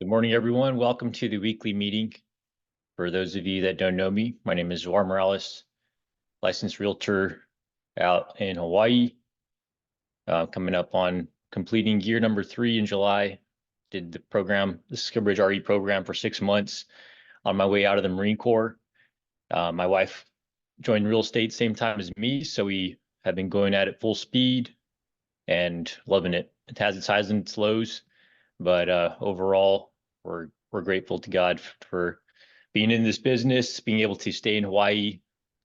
Good morning, everyone. Welcome to the weekly meeting. For those of you that don't know me, my name is War Morales, licensed realtor out in Hawaii. Coming up on completing year number 3 in July. Did the program, the SkillBridge RE program for 6 months on my way out of the Marine Corps. My wife joined real estate same time as me, so we have been going at it full speed and loving it. It has its highs and its lows, but overall, we're grateful to God for being in this business, being able to stay in Hawaii,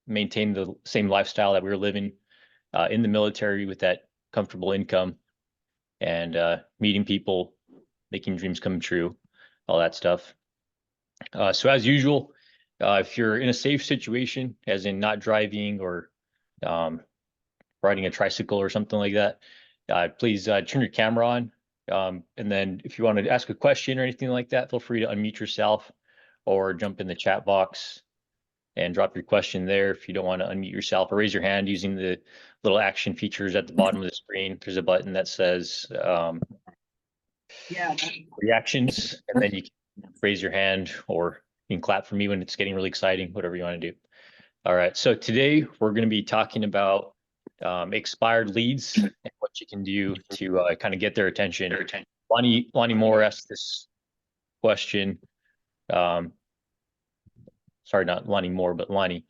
maintain the same lifestyle that we were living in the military with that comfortable income, and meeting people, making dreams come true, all that stuff. So as usual, if you're in a safe situation, as in not driving or riding a tricycle or something like that, please turn your camera on. And then if you want to ask a question or anything like that, feel free to unmute yourself or jump in the chat box and drop your question there. If you don't want to unmute yourself, or raise your hand using the little action features at the bottom of the screen. There's a button that says reactions, and then you can raise your hand, or you can clap for me when it's getting really exciting, whatever you want to do. All right, so today we're going to be talking about expired leads and what you can do to kind of get their attention. Lonnie Moore asked this question. Sorry, not Lonnie Moore, but Lonnie.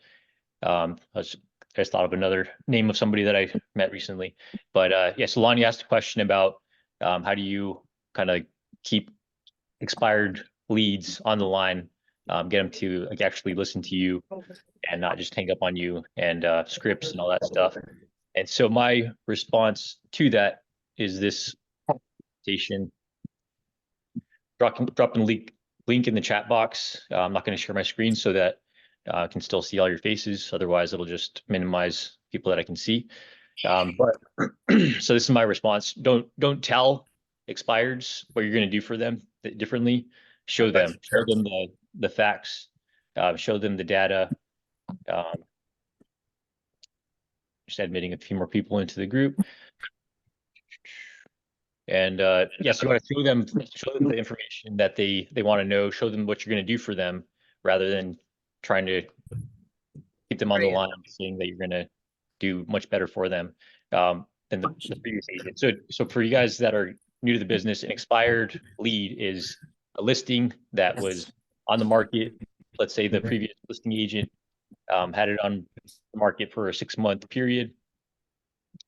I just thought of another name of somebody that I met recently. But yeah, so Lonnie asked a question about how do you kind of keep expired leads on the line, get them to like actually listen to you and not just hang up on you, and scripts and all that stuff. And so my response to that is this station. Dropping link in the chat box. I'm not going to share my screen so that I can still see all your faces. Otherwise, it'll just minimize people that I can see. But so this is my response. Don't tell expireds what you're going to do for them differently. Show them the facts. Show them the data. Just admitting a few more people into the group. And yes, you want to show them the information that they want to know. Show them what you're going to do for them, rather than trying to keep them on the line, saying that you're going to do much better for them than the previous agent. So for you guys that are new to the business, an expired lead is a listing that was on the market. Let's say the previous listing agent had it on the market for a 6-month period,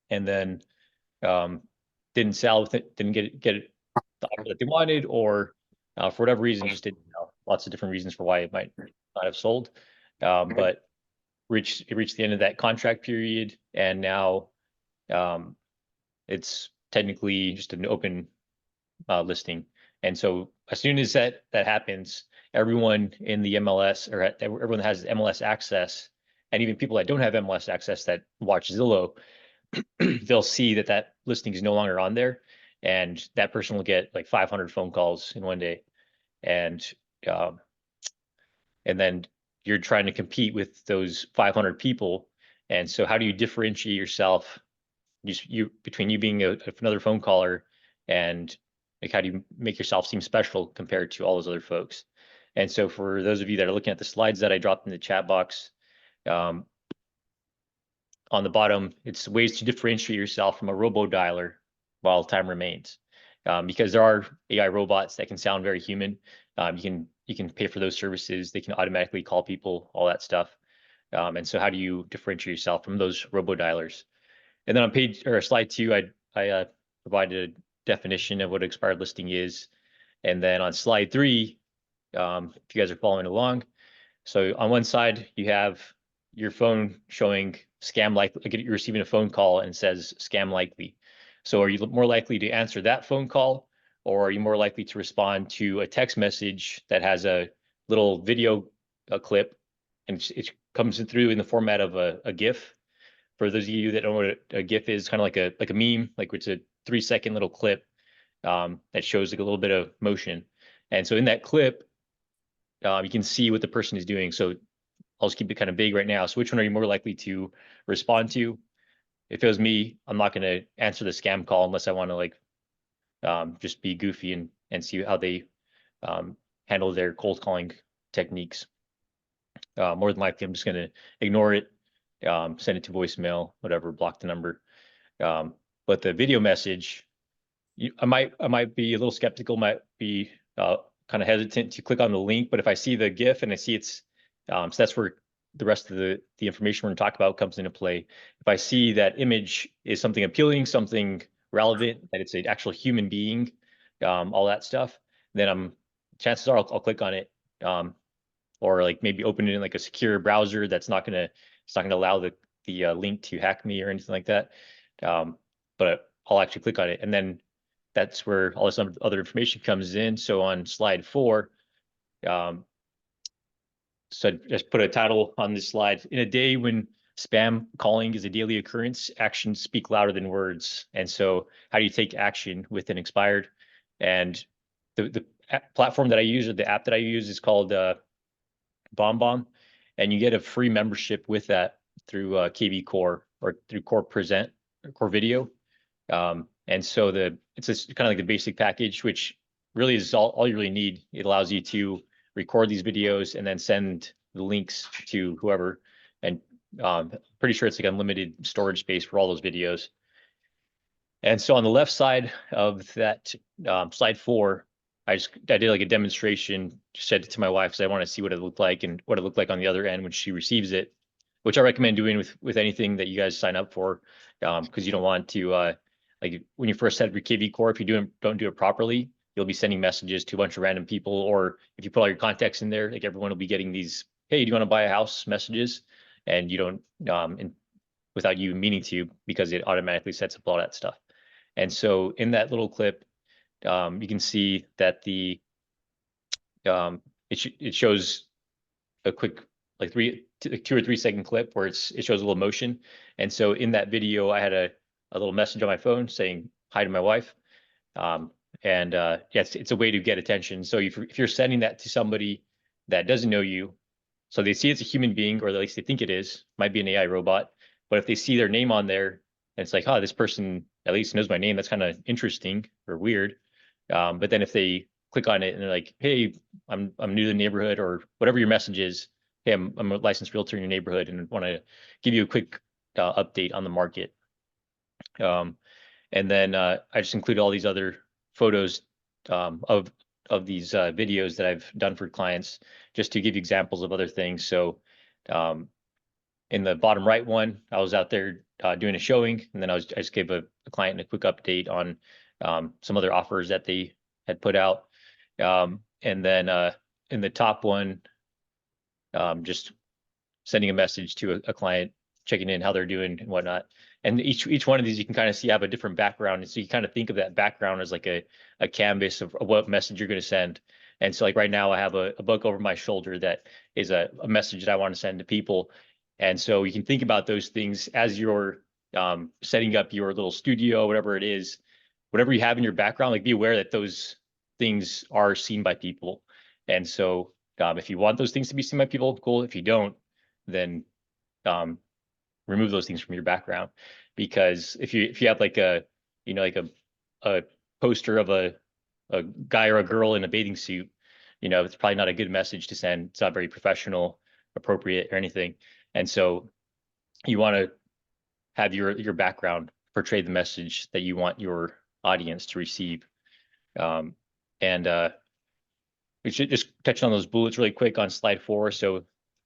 and then didn't sell with it, didn't get it the offer that they wanted, or for whatever reason just didn't sell. Lots of different reasons for why it might not have sold, but it reached the end of that contract period, and now it's technically just an open listing. And so as soon as that happens, everyone in the MLS, or everyone that has MLS access, and even people that don't have MLS access that watch Zillow, they'll see that listing is no longer on there, and that person will get like 500 phone calls in one day, and then you're trying to compete with those 500 people. And so how do you differentiate yourself between you being another phone caller, and like how do you make yourself seem special compared to all those other folks? And so for those of you that are looking at the slides that I dropped in the chat box, on the bottom, it's ways to differentiate yourself from a robo-dialer while time remains. Because there are AI robots that can sound very human. You can pay for those services. They can automatically call people, all that stuff. And so how do you differentiate yourself from those robo-dialers? And then on slide 2, I provided a definition of what expired listing is. And then on slide 3, if you guys are following along, so on one side you have your phone showing scam likely. You're receiving a phone call and it says scam likely. So are you more likely to answer that phone call, or are you more likely to respond to a text message that has a little video clip, and it comes through in the format of a GIF? For those of you that don't know what a GIF is, kind of like a meme, like it's a 3-second little clip that shows like a little bit of motion. And so in that clip, you can see what the person is doing. So I'll just keep it kind of vague right now. So which one are you more likely to respond to? If it was me, I'm not going to answer the scam call unless I want to like just be goofy and see how they handle their cold calling techniques. More than likely, I'm just going to ignore it, send it to voicemail, whatever, block the number. But the video message, I might be a little skeptical, might be kind of hesitant to click on the link, but if I see the GIF and I see it's, so that's where the rest of the information we're going to talk about comes into play. If I see that image is something appealing, something relevant, that it's an actual human being, all that stuff, then chances are I'll click on it, or like maybe open it in like a secure browser that's it's not gonna allow the link to hack me or anything like that. But I'll actually click on it, and then that's where all this other information comes in. So on slide 4, so I just put a title on this slide. In a day when spam calling is a daily occurrence, actions speak louder than words. And so how do you take action with an expired? And the platform that I use, or the app that I use, is called BombBomb, and you get a free membership with that through KV Core or through Core Present or Core Video. And so it's just kind of like the basic package, which really is all you really need. It allows you to record these videos and then send the links to whoever. And pretty sure it's like unlimited storage space for all those videos. And so on the left side of that slide 4, I did like a demonstration, sent it to my wife because I want to see what it looked like and what it looked like on the other end when she receives it, which I recommend doing with anything that you guys sign up for, because you don't want to like when you first set up your KV Core, if you don't do it properly, you'll be sending messages to a bunch of random people, or if you put all your contacts in there, like everyone will be getting these, hey, do you want to buy a house messages, and you don't without you meaning to, because it automatically sets up all that stuff. And so in that little clip, you can see that it shows a quick like 2 or 3 second clip where it shows a little motion. And so in that video, I had a little message on my phone saying hi to my wife. And yes, it's a way to get attention. So if you're sending that to somebody that doesn't know you, so they see it's a human being, or at least they think it is, might be an AI robot. But if they see their name on there, and it's like, oh, this person at least knows my name, that's kind of interesting or weird. But then if they click on it and they're like, hey, I'm new to the neighborhood, or whatever your message is, hey, I'm a licensed realtor in your neighborhood and want to give you a quick update on the market. And then I just included all these other photos of these videos that I've done for clients, just to give you examples of other things. So in the bottom right one, I was out there doing a showing, and then I just gave a client a quick update on some other offers that they had put out. And then in the top one, just sending a message to a client, checking in how they're doing and whatnot. And each one of these, you can kind of see have a different background. And so you kind of think of that background as like a canvas of what message you're going to send. And so like right now I have a book over my shoulder that is a message that I want to send to people. And so you can think about those things as you're setting up your little studio, whatever it is, whatever you have in your background, like be aware that those things are seen by people. And so if you want those things to be seen by people, cool. If you don't, then remove those things from your background. Because if you have like a a poster of a guy or a girl in a bathing suit, it's probably not a good message to send. It's not very professional, appropriate, or anything. And so you want to have your background portray the message that you want your audience to receive. And we should just touch on those bullets really quick on slide 4. So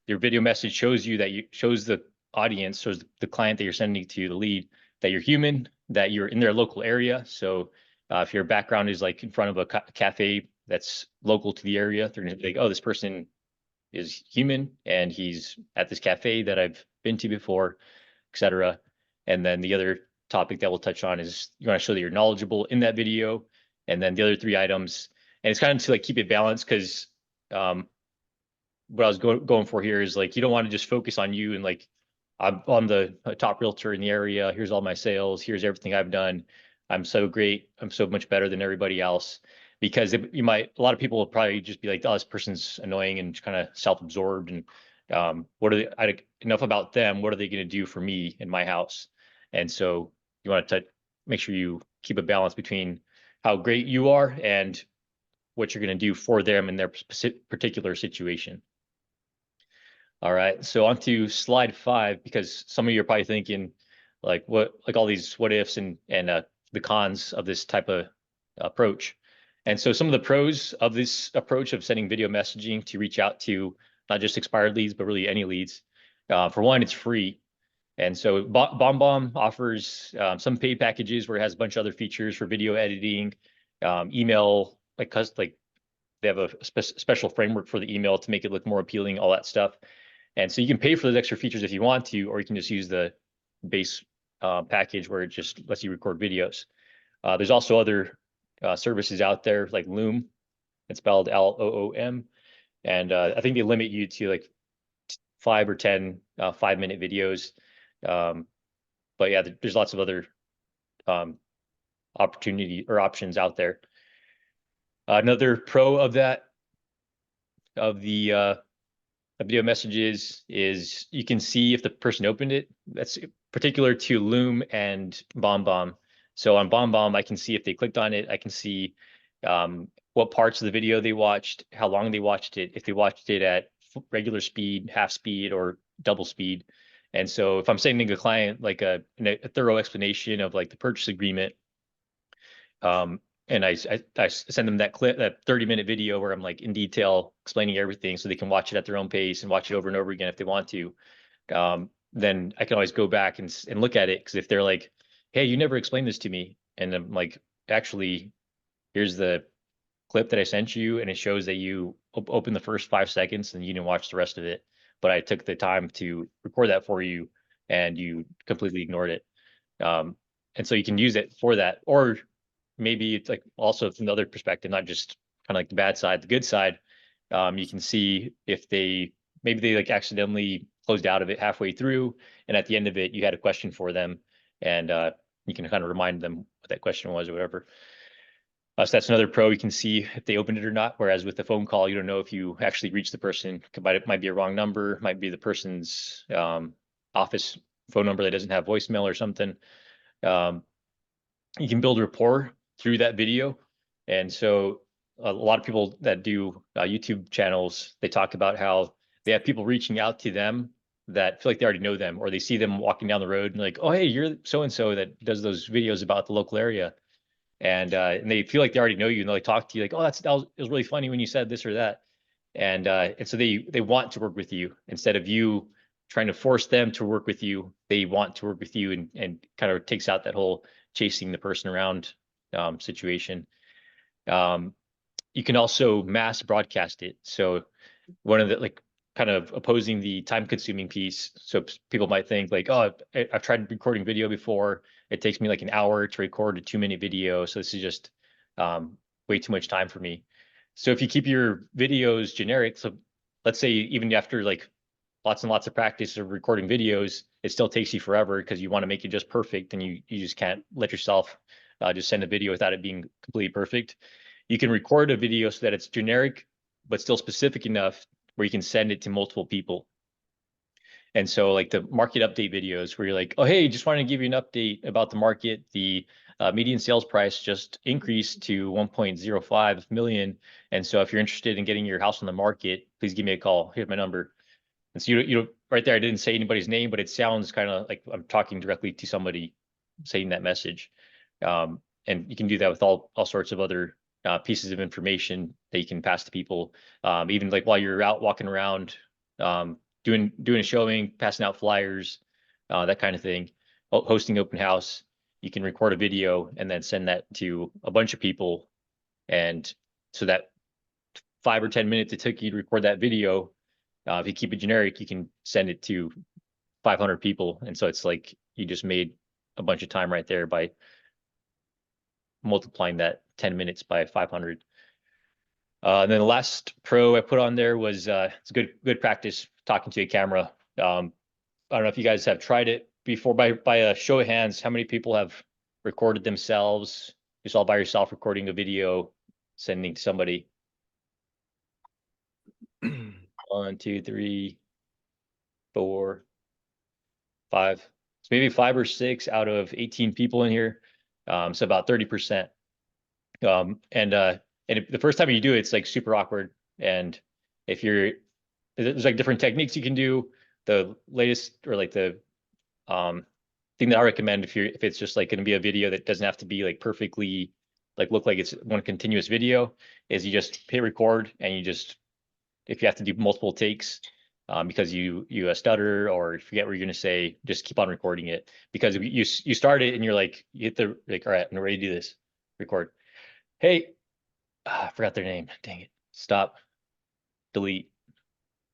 your video message shows the audience, shows the client that you're sending to, the lead, that you're human, that you're in their local area. So if your background is like in front of a cafe that's local to the area, they're gonna be like, oh, this person is human and he's at this cafe that I've been to before, etc. And then the other topic that we'll touch on is you want to show that you're knowledgeable in that video. And then the other 3 items, and it's kind of to like keep it balanced, because what I was going for here is like, you don't want to just focus on you and like, I'm the top realtor in the area. Here's all my sales. Here's everything I've done. I'm so great. I'm so much better than everybody else. Because a lot of people will probably just be like, oh, this person's annoying and kind of self-absorbed. And enough about them. What are they going to do for me in my house? And so you want to make sure you keep a balance between how great you are and what you're going to do for them in their particular situation. All right, so on to slide 5, because some of you are probably thinking, like all these what ifs and the cons of this type of approach. And so some of the pros of this approach of sending video messaging to reach out to not just expired leads, but really any leads. For one, it's free. And so BombBomb offers some paid packages where it has a bunch of other features for video editing, email, like they have a special framework for the email to make it look more appealing, all that stuff. And so you can pay for those extra features if you want to, or you can just use the base package where it just lets you record videos. There's also other services out there like Loom. It's spelled Loom. And I think they limit you to like 5 or 10 5-minute videos. But yeah, there's lots of other opportunity or options out there. Another pro of the video messages is you can see if the person opened it. That's particular to Loom and BombBomb. So on BombBomb, I can see if they clicked on it. I can see what parts of the video they watched, how long they watched it, if they watched it at regular speed, half speed, or double speed. And so if I'm sending a client like a thorough explanation of like the purchase agreement, and I send them that 30-minute video where I'm like in detail explaining everything so they can watch it at their own pace and watch it over and over again if they want to. Then I can always go back and look at it, because if they're like, hey, you never explained this to me, and I'm like, actually, here's the clip that I sent you, and it shows that you opened the first 5 seconds and you didn't watch the rest of it, but I took the time to record that for you and you completely ignored it. And so you can use it for that, or maybe it's like also from the other perspective, not just kind of like the bad side, the good side. You can see if maybe they like accidentally closed out of it halfway through, and at the end of it, you had a question for them, and you can kind of remind them what that question was or whatever. So that's another pro. You can see if they opened it or not. Whereas with the phone call, you don't know if you actually reached the person. It might be a wrong number, might be the person's office phone number that doesn't have voicemail or something. You can build rapport through that video. And so a lot of people that do YouTube channels, they talk about how they have people reaching out to them that feel like they already know them, or they see them walking down the road and like, oh, hey, you're so-and-so that does those videos about the local area. And they feel like they already know you, and they talk to you like, oh, it was really funny when you said this or that. And so they want to work with you instead of you trying to force them to work with you. They want to work with you, and kind of takes out that whole chasing the person around situation. You can also mass broadcast it. So one of the like kind of opposing the time consuming piece. So people might think like, oh, I've tried recording video before. It takes me like an hour to record a 2-minute video. So this is just way too much time for me. So if you keep your videos generic, so let's say even after like lots and lots of practice of recording videos, it still takes you forever because you want to make it just perfect, and you just can't let yourself just send a video without it being completely perfect. You can record a video so that it's generic, but still specific enough where you can send it to multiple people. And so like the market update videos where you're like, oh, hey, just wanted to give you an update about the market. The median sales price just increased to 1.05 million. And so if you're interested in getting your house on the market, please give me a call. Here's my number. And so you right there, I didn't say anybody's name, but it sounds kind of like I'm talking directly to somebody saying that message. And you can do that with all sorts of other pieces of information that you can pass to people. Even like while you're out walking around, doing a showing, passing out flyers, that kind of thing, hosting open house. You can record a video and then send that to a bunch of people. And so that 5 or 10 minutes it took you to record that video, if you keep it generic, you can send it to 500 people. And so it's like you just made a bunch of time right there by multiplying that 10 minutes by 500. And then the last pro I put on there was it's good practice talking to a camera. I don't know if you guys have tried it before. By a show of hands, how many people have recorded themselves just all by yourself, recording a video, sending to somebody? 1, 2, 3, 4, 5. So maybe 5 or 6 out of 18 people in here. So about 30%. And And the first time you do it, it's like super awkward. And if you're, there's like different techniques you can do. The latest or like the thing that I recommend if it's just like going to be a video that doesn't have to be like perfectly like look like it's one continuous video, is you just hit record and you just, if you have to do multiple takes because you stutter or forget what you're going to say, just keep on recording it, because you start it and you're like, you hit the like, all right, I'm ready to do this, record. Hey, I forgot their name, dang it, stop, delete,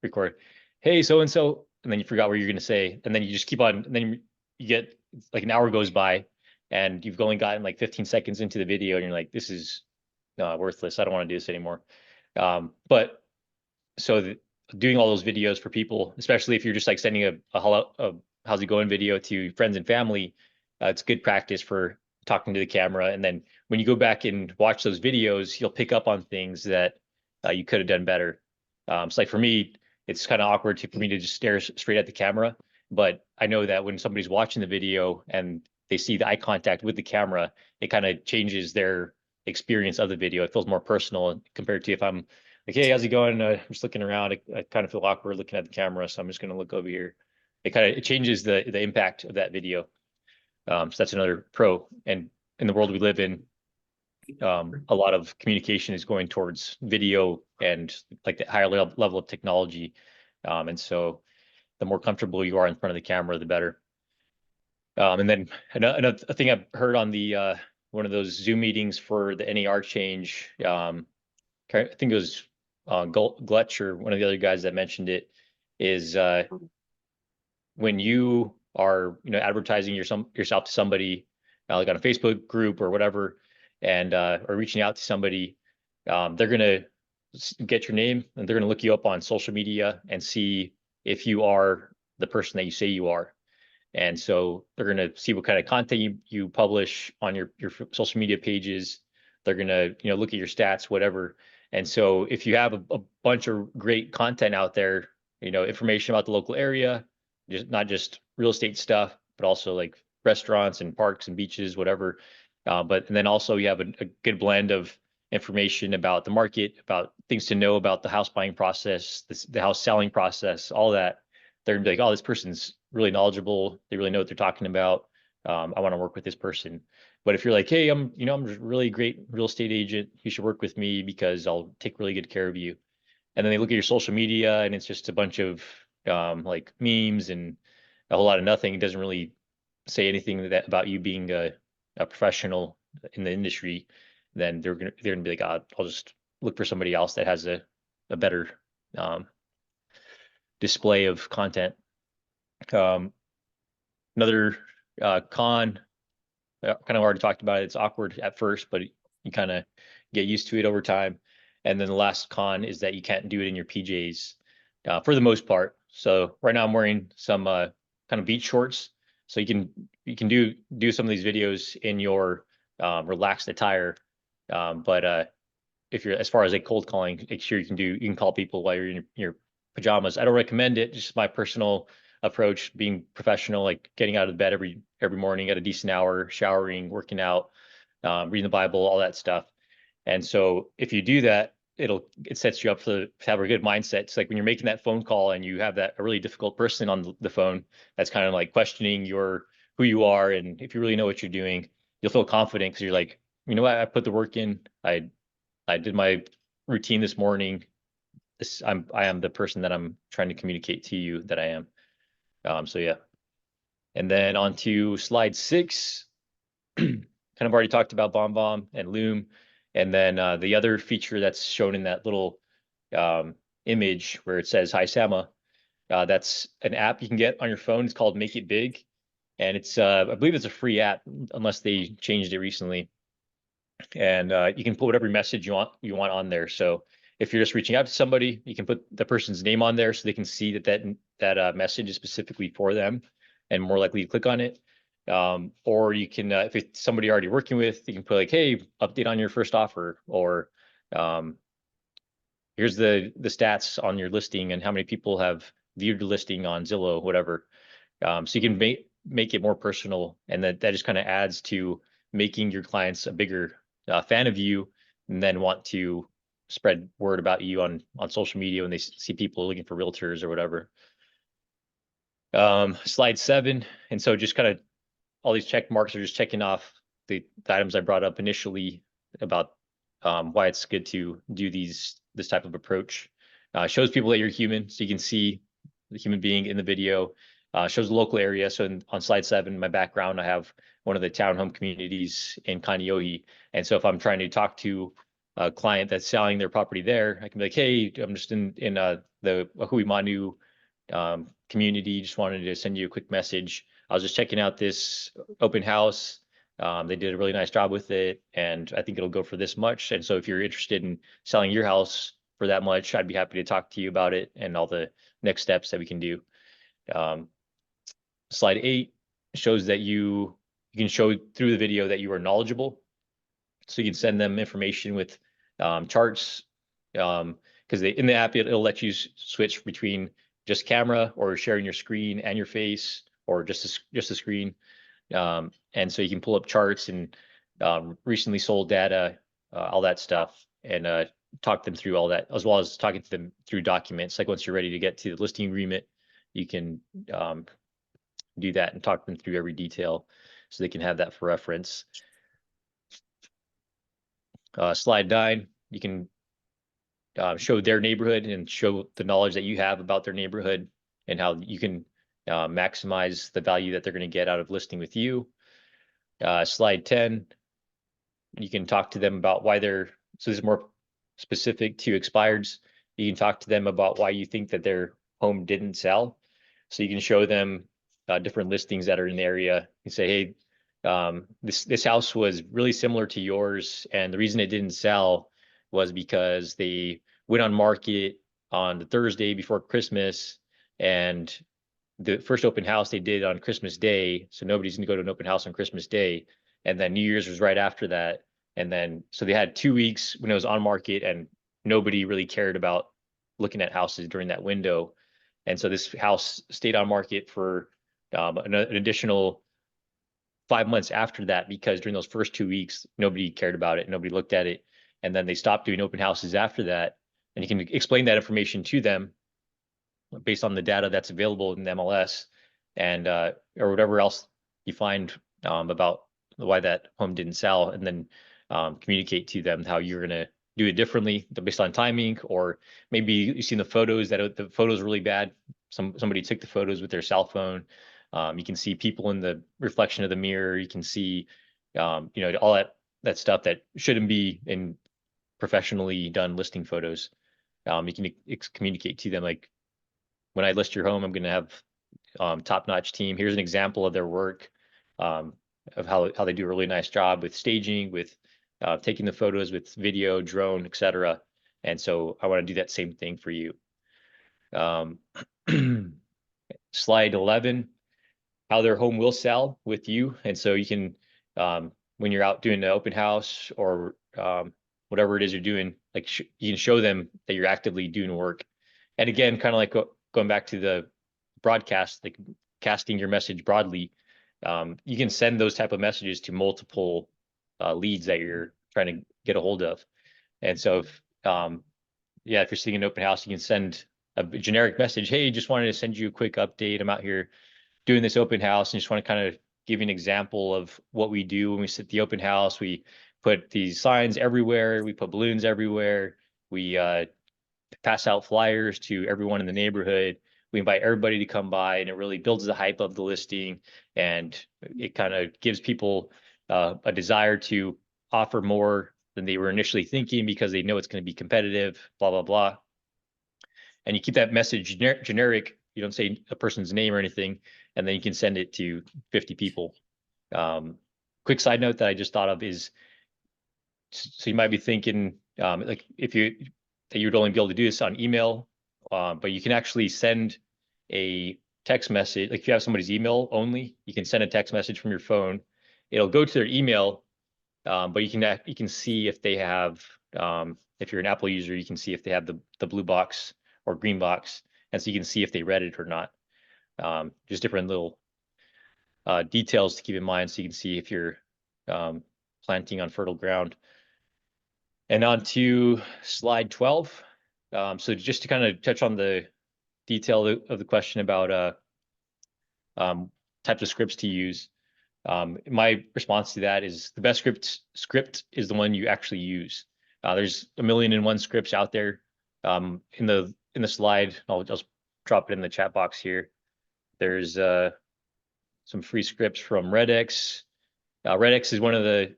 record. Hey, so and so, and then you forgot what you're going to say, and then you just keep on, and then you get like an hour goes by and you've only gotten like 15 seconds into the video and you're like, this is worthless, I don't want to do this anymore. But so doing all those videos for people, especially if you're just like sending a how's it going video to friends and family, it's good practice for talking to the camera. And then when you go back and watch those videos, you'll pick up on things that you could have done better. So like for me, it's kind of awkward for me to just stare straight at the camera. But I know that when somebody's watching the video and they see the eye contact with the camera, it kind of changes their experience of the video. It feels more personal compared to if I'm like, hey, how's it going? I'm just looking around. I kind of feel awkward looking at the camera, so I'm just going to look over here. It changes the impact of that video. So that's another pro. And in the world we live in, a lot of communication is going towards video and like the higher level of technology. And so the more comfortable you are in front of the camera, the better. And then another thing I've heard on the one of those Zoom meetings for the NAR change, I think it was Glutch or one of the other guys that mentioned it, is when you are advertising yourself to somebody like on a Facebook group or whatever, and or reaching out to somebody, they're gonna get your name and they're gonna look you up on social media and see if you are the person that you say you are. And so they're going to see what kind of content you publish on your social media pages. They're going to, look at your stats, whatever. And so if you have a bunch of great content out there, information about the local area, just not just real estate stuff, but also like restaurants and parks and beaches, whatever. And then also you have a good blend of information about the market, about things to know about the house buying process, the house selling process, all that. They're gonna be like, oh, this person's really knowledgeable. They really know what they're talking about. I want to work with this person. But if you're like, hey, I'm a really great real estate agent, you should work with me because I'll take really good care of you. And then they look at your social media and it's just a bunch of like memes and a whole lot of nothing. It doesn't really say anything about you being a professional in the industry. Then they're gonna be like, I'll just look for somebody else that has a better um, display of content. Um, Another con, kind of already talked about it. It's awkward at first, but you kind of get used to it over time. And then the last con is that you can't do it in your PJs for the most part. So right now I'm wearing some kind of beach shorts, so you can do some of these videos in your relaxed attire. But if you're as far as like cold calling, make sure you can call people while you're in your pajamas. I don't recommend it. Just my personal approach, being professional, like getting out of bed every morning at a decent hour, showering, working out, reading the Bible, all that stuff. And so if you do that, it sets you up to have a good mindset. It's like when you're making that phone call and you have a really difficult person on the phone that's kind of like questioning who you are, and if you really know what you're doing, you'll feel confident because you're like, you know what, I put the work in. I did my routine this morning. I am the person that I'm trying to communicate to you that I am. So yeah. And then on to slide 6. Kind of already talked about BombBomb and Loom. And then the other feature that's shown in that little image where it says Hi Sama, that's an app you can get on your phone. It's called Make It Big. And it's I believe it's a free app unless they changed it recently. And you can put whatever message you want on there. So if you're just reaching out to somebody, you can put the person's name on there so they can see that message is specifically for them and more likely to click on it. Or you can, if it's somebody you're already working with, you can put like, hey, update on your first offer, or here's the stats on your listing and how many people have viewed the listing on Zillow, whatever. So you can make it more personal, and that just kind of adds to making your clients a bigger fan of you and then want to spread word about you on social media when they see people looking for realtors or whatever. Slide 7, and so just kind of all these check marks are just checking off the items I brought up initially about why it's good to do this type of approach. Shows people that you're human, so you can see the human being in the video. Shows the local area. So on slide 7, my background, I have one of the townhome communities in Kaneohe. And so if I'm trying to talk to a client that's selling their property there, I can be like, hey, I'm just in the Hui Manu community. Just wanted to send you a quick message. I was just checking out this open house. They did a really nice job with it, and I think it'll go for this much. And so if you're interested in selling your house for that much, I'd be happy to talk to you about it and all the next steps that we can do. Slide 8 shows that you can show through the video that you are knowledgeable. So you can send them information with charts, because in the app, it'll let you switch between just camera or sharing your screen and your face, or just a screen. And so you can pull up charts and recently sold data, all that stuff, and talk them through all that, as well as talking to them through documents. Like once you're ready to get to the listing agreement, you can do that and talk them through every detail so they can have that for reference. Slide 9, you can show their neighborhood and show the knowledge that you have about their neighborhood and how you can maximize the value that they're going to get out of listing with you. Slide 10, you can talk to them about why so this is more specific to expireds. You can talk to them about why you think that their home didn't sell. So you can show them different listings that are in the area and say, hey, this house was really similar to yours, and the reason it didn't sell was because they went on market on the Thursday before Christmas, and the first open house they did on Christmas Day, so nobody's gonna go to an open house on Christmas Day, and then New Year's was right after that, and then so they had 2 weeks when it was on market, and nobody really cared about looking at houses during that window, and so this house stayed on market for an additional 5 months after that, because during those first 2 weeks nobody cared about it, nobody looked at it, and then they stopped doing open houses after that, and you can explain that information to them based on the data that's available in the MLS, and or whatever else you find about why that home didn't sell, and then communicate to them how you're going to do it differently based on timing, or maybe you've seen the photos that the photos are really bad. Somebody took the photos with their cell phone. You can see people in the reflection of the mirror. You can see all that stuff that shouldn't be in professionally done listing photos. You can communicate to them, like, when I list your home, I'm going to have top-notch team. Here's an example of their work, of how they do a really nice job with staging, with taking the photos, with video, drone, etc. And so I want to do that same thing for you. Slide 11, how their home will sell with you. And so you can, when you're out doing the open house or whatever it is you're doing, like you can show them that you're actively doing work. And again, kind of like going back to the broadcast, like casting your message broadly, you can send those type of messages to multiple leads that you're trying to get a hold of. And so if you're seeing an open house, you can send a generic message. Hey, just wanted to send you a quick update. I'm out here doing this open house and just want to kind of give you an example of what we do when we set the open house. We put these signs everywhere. We put balloons everywhere. We pass out flyers to everyone in the neighborhood. We invite everybody to come by, and it really builds the hype of the listing, and it kind of gives people a desire to offer more than they were initially thinking, because they know it's going to be competitive, blah, blah, blah. And you keep that message generic. You don't say a person's name or anything, and then you can send it to 50 people. Quick side note that I just thought of is, so you might be thinking, like, that you'd only be able to do this on email, but you can actually send a text message. Like if you have somebody's email only, you can send a text message from your phone. It'll go to their email, but you can see if they have, if you're an Apple user, you can see if they have the blue box or green box, and so you can see if they read it or not. Just different little details to keep in mind, so you can see if you're planting on fertile ground. And on to slide 12. So just to kind of touch on the detail of the question about types of scripts to use. My response to that is the best script is the one you actually use. There's a million and one scripts out there. In the slide, I'll just drop it in the chat box here. There's some free scripts from Redx. Redx is one of the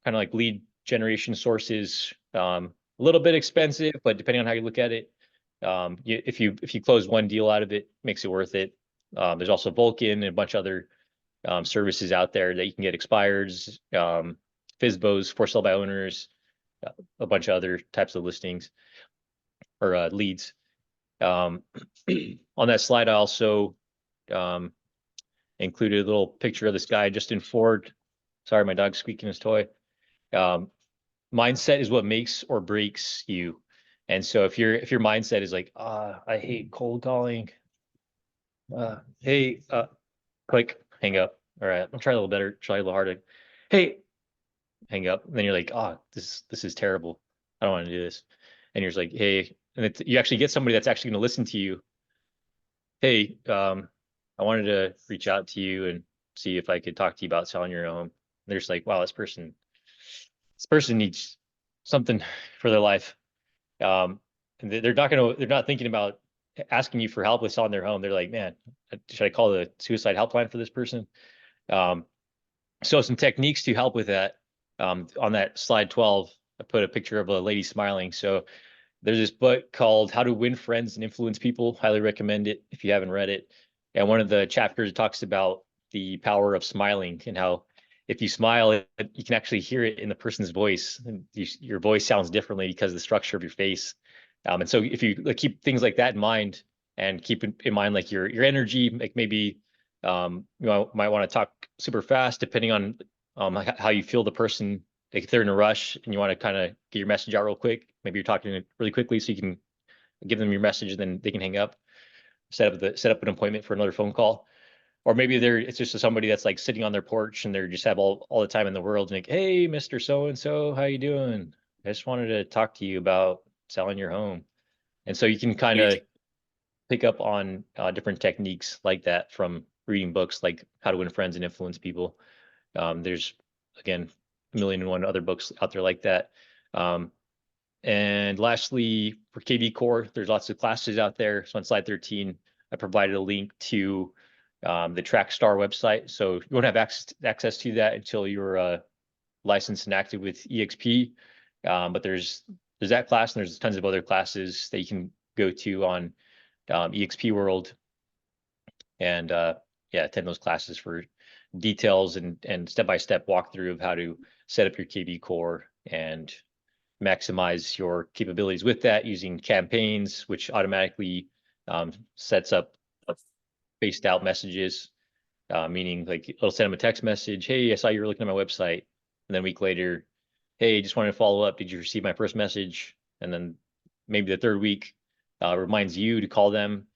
kind of like lead generation sources. A little bit expensive, but depending on how you look at it, if you close one deal out of it, makes it worth it. There's also Vulcan and a bunch of other services out there that you can get expireds, FSBOs, for sale by owners, a bunch of other types of listings or leads. On that slide, I also included a little picture of this guy, Justin Ford. Sorry, my dog's squeaking his toy. Mindset is what makes or breaks you. And so if your mindset is like, I hate cold calling, hey, click, hang up. All right, I'll try a little better, try a little harder. Hey, hang up. And then you're like, this is terrible. I don't want to do this. And you're just like, hey, and you actually get somebody that's actually going to listen to you. Hey, I wanted to reach out to you and see if I could talk to you about selling your home. And they're just like, wow, this person needs something for their life. And they're not thinking about asking you for help with selling their home. They're like, man, should I call the suicide helpline for this person? So some techniques to help with that. On that slide 12, I put a picture of a lady smiling. So there's this book called How to Win Friends and Influence People. Highly recommend it if you haven't read it. And one of the chapters talks about the power of smiling and how if you smile, you can actually hear it in the person's voice. And your voice sounds differently because of the structure of your face. And so if you keep things like that in mind and keep in mind like your energy, like maybe you might want to talk super fast depending on how you feel the person. Like if they're in a rush and you want to kind of get your message out real quick, maybe you're talking really quickly so you can give them your message and then they can hang up, set up an appointment for another phone call. Or maybe it's just somebody that's like sitting on their porch and they're just have all the time in the world and like, hey, Mr. So-and-so, how you doing? I just wanted to talk to you about selling your home. And so you can kind of pick up on different techniques like that from reading books like How to Win Friends and Influence People. There's, again, a million and one other books out there like that. And lastly, for KV Core, there's lots of classes out there. So on slide 13, I provided a link to the Trackstar website. So you won't have access to that until you're licensed and active with EXP. But there's that class and there's tons of other classes that you can go to on EXP World and attend those classes for details and step-by-step walkthrough of how to set up your KV Core and maximize your capabilities with that using campaigns, which automatically sets up spaced out messages, meaning like it'll send them a text message. Hey, I saw you were looking at my website. And then a week later, hey, just wanted to follow up. Did you receive my first message? And then maybe the third week reminds you to call them.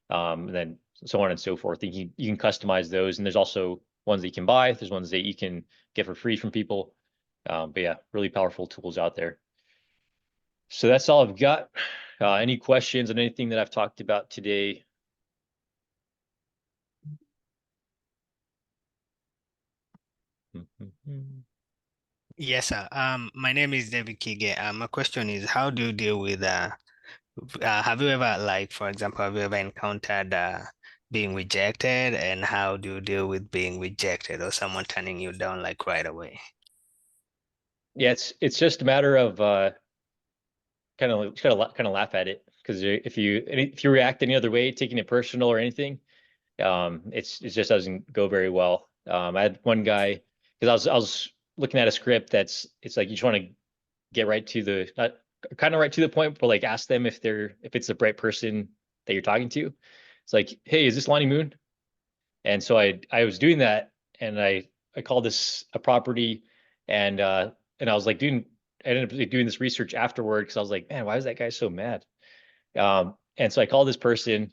And then so on and so forth. You can customize those. And there's also ones that you can buy. There's ones that you can get for free from people. But yeah, really powerful tools out there. So that's all I've got. Any questions on anything that I've talked about today? Yes, sir. My name is David Kige. My question is, how do you deal with have you ever, like, for example, have you ever encountered being rejected, and how do you deal with being rejected or someone turning you down like right away? Yeah, it's just a matter of kind of laugh at it because if you react any other way, taking it personal or anything, it just doesn't go very well. I had one guy because I was looking at a script it's like you just want to get right to the not kind of right to the point, but like ask them if it's the right person that you're talking to. It's like, hey, is this Lonnie Moon? And so I was doing that, and I called this a property, and I was like I ended up doing this research afterward because I was like, man, why is that guy so mad? And so I called this person,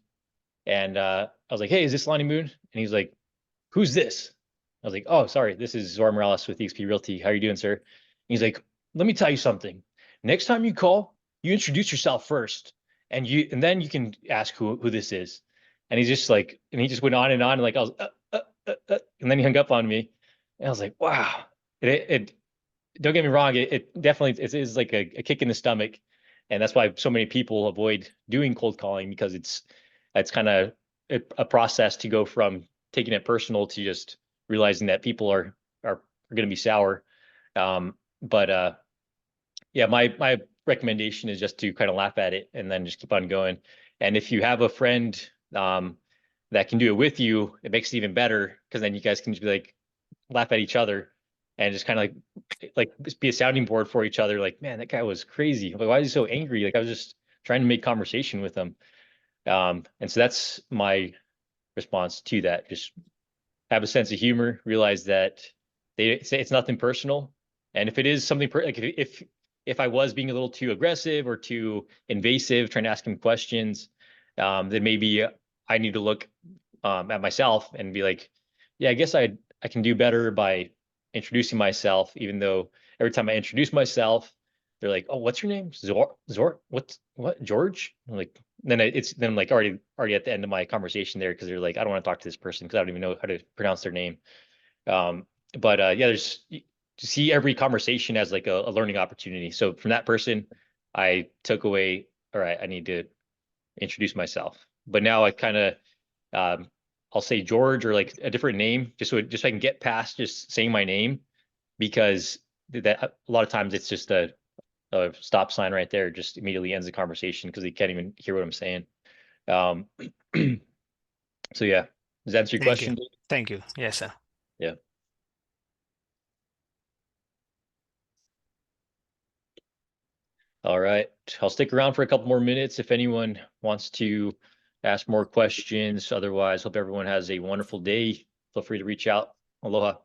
and I was like, hey, is this Lonnie Moon? And he's like, who's this? I was like, oh, sorry, this is Zora Morales with eXp Realty. How are you doing, sir? And he's like, let me tell you something. next time you call, you introduce yourself first, and then you can ask who this is. And he's just like, and he just went on, and like I was, and then he hung up on me, and I was like, wow. It don't get me wrong, it definitely is like a kick in the stomach, and that's why so many people avoid doing cold calling, because it's kind of a process to go from taking it personal to just realizing that people are going to be sour. But yeah, my recommendation is just to kind of laugh at it and then just keep on going. And if you have a friend that can do it with you, it makes it even better, because then you guys can just be like laugh at each other and just kind of like just be a sounding board for each other. Like, man, that guy was crazy. Like, why is he so angry? Like, I was just trying to make conversation with him. And so that's my response to that. Just have a sense of humor, realize that they say it's nothing personal. And if it is something like if I was being a little too aggressive or too invasive, trying to ask him questions, then maybe I need to look at myself and be like, yeah, I guess I can do better by introducing myself, even though every time I introduce myself, they're like, oh, what's your name? Zor, what, George? I'm like, then I'm like already at the end of my conversation there, because they're like, I don't want to talk to this person because I don't even know how to pronounce their name. But yeah, there's to see every conversation as like a learning opportunity. So from that person, I took away, all right, I need to introduce myself. But now I kind of I'll say George, or like a different name, just so I can get past just saying my name, because that a lot of times it's just a stop sign right there, just immediately ends the conversation because they can't even hear what I'm saying. Um, so yeah, does that answer your Thank you. question, Dave? Thank you. Yes, sir. Yeah. All right. I'll stick around for a couple more minutes if anyone wants to ask more questions. Otherwise, hope everyone has a wonderful day. Feel free to reach out. Aloha.